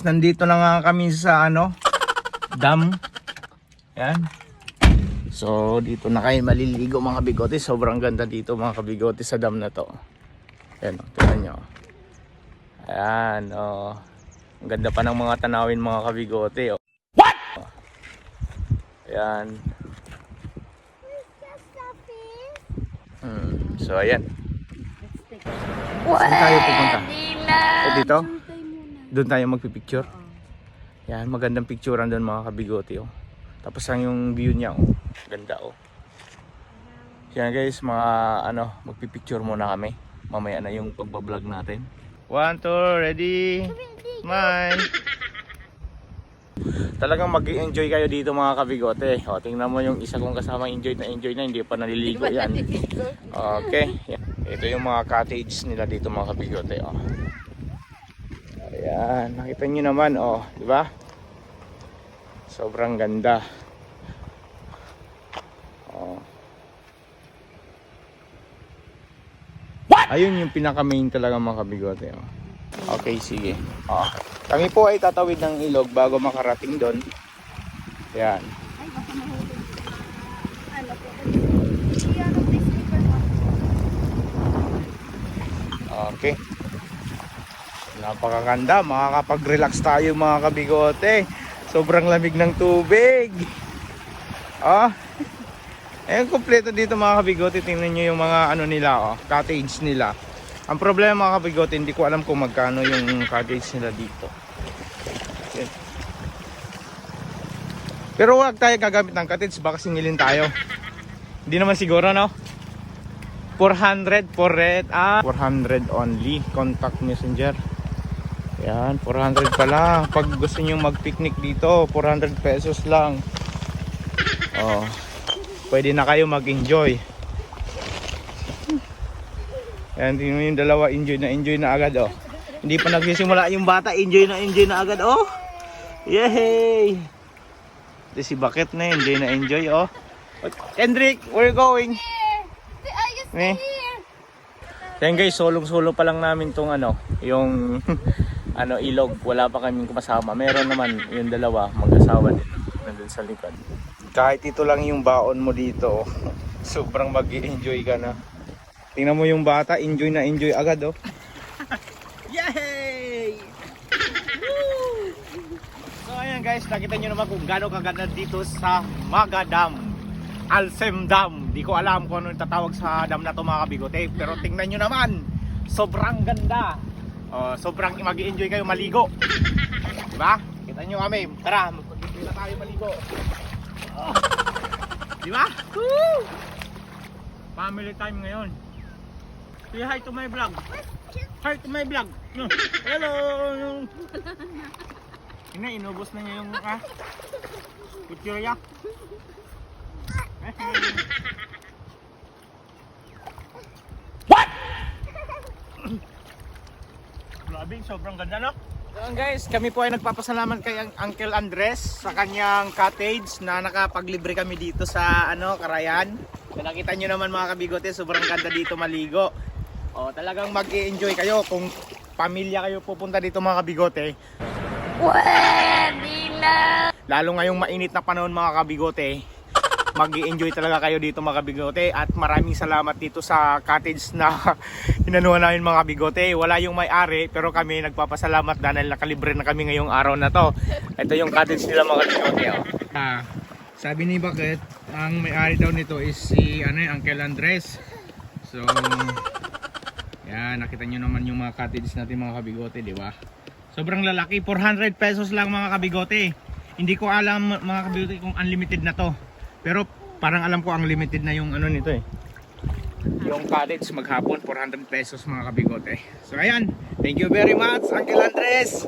Nandito na nga kami sa dam. Yan. So dito na kayo maliligo mga kabigote. Sobrang ganda dito mga kabigote sa dam na to. Yan, tingnan nyo. Ayan, ang ganda pa ng mga tanawin mga kabigote. What? Ayan. So ayan. Saan tayo pupunta? Dito? Doon tayo magpipicture. Yan, magandang picturean doon mga kabigote. Tapos ang yung view niya, ganda. Yan guys, magpipicture muna kami. Mamaya na yung pagbablog natin. 1, 2, ready? Smile. Talagang mag-enjoy kayo dito mga kabigote. Tingnan mo yung isa kong kasama, enjoy na, hindi pa naliligo yan. Okay. Yan. Ito yung mga cottage nila dito mga kabigote. Ayan, nakita nyo naman, di ba? Sobrang ganda. Ayun yung pinaka main talaga mga kabigote. Okay, sige. Kami po ay tatawid ng ilog bago makarating doon. Ayan. Okay. Napakaganda, makakapag-relax tayo mga kabigote. Sobrang lamig ng tubig. Ayun, kompleto dito mga kabigote. Tingnan nyo yung mga nila, cottage nila. Ang problema mga kabigote, hindi ko alam kung magkano yung cottage nila dito. Okay. Pero wag tayo gagamit ng cottage, baka singilin tayo. Hindi naman siguro, no? 400 only. Contact messenger. Yan, 400 pa lang. Pag gusto niyo mag-picnic dito, 400 pesos lang. Pwede na kayo mag-enjoy. Yan, tingnan mo yung dalawa, enjoy na agad, Hindi pa nagsisimula yung bata, enjoy na agad, Yay! Ito si Bakit na, enjoy, Kendrick, where you going? Yan guys, solong-solo pa lang namin tong yung ilog. Wala pa kaming kasama. Meron naman yung dalawa, mag-asawa din nandun sa likod. Kahit ito lang yung baon mo dito, sobrang mag-i-enjoy ka na. Tingnan mo yung bata, enjoy na agad, Yay! Woo! So ayan guys, nakita nyo naman kung gaano kaganda dito sa Maga Dam, Alsem Dam. Di ko alam kung ano yung tatawag sa dam na to mga kabigote, pero tingnan nyo naman, sobrang ganda. Sobrang mag-i-enjoy kayo maligo. Diba? Kita nyo kami, tara, mag-enjoy na tayo maligo. Diba? Woo! Family time ngayon. Say hi to my vlog. Hi to my vlog. Hello. Inubos na niya yung kutsirya. What? Grabe, sobrang ganda, no? So guys, kami po ay nagpapasalamat kay Uncle Andres sa kanyang cottage na nakapaglibre kami dito sa Carayan. So, nakita nyo naman mga kabigote, sobrang ganda dito maligo. Talagang mag-i-enjoy kayo kung pamilya kayo pupunta dito mga kabigote. Lalo ngayong mainit na panahon mga kabigote, mag-i-enjoy talaga kayo dito mga kabigote. At maraming salamat dito sa cottage na inanuhan namin mga kabigote. Wala yung may-ari pero kami nagpapasalamat dahil nakalibre na kami ngayong araw na to. Ito yung cottage nila mga kabigote. Sabi ni Bakit, ang may-ari daw nito is si Uncle Andres. So yan, nakita nyo naman yung mga cottage natin mga kabigote, di ba? Sobrang lalaki, 400 pesos lang mga kabigote. Hindi ko alam mga kabigote kung unlimited na to. Pero parang alam ko ang limited na yung nito yung cottage maghapon, 400 pesos mga kabigote. So ayan, thank you very much Uncle Andres.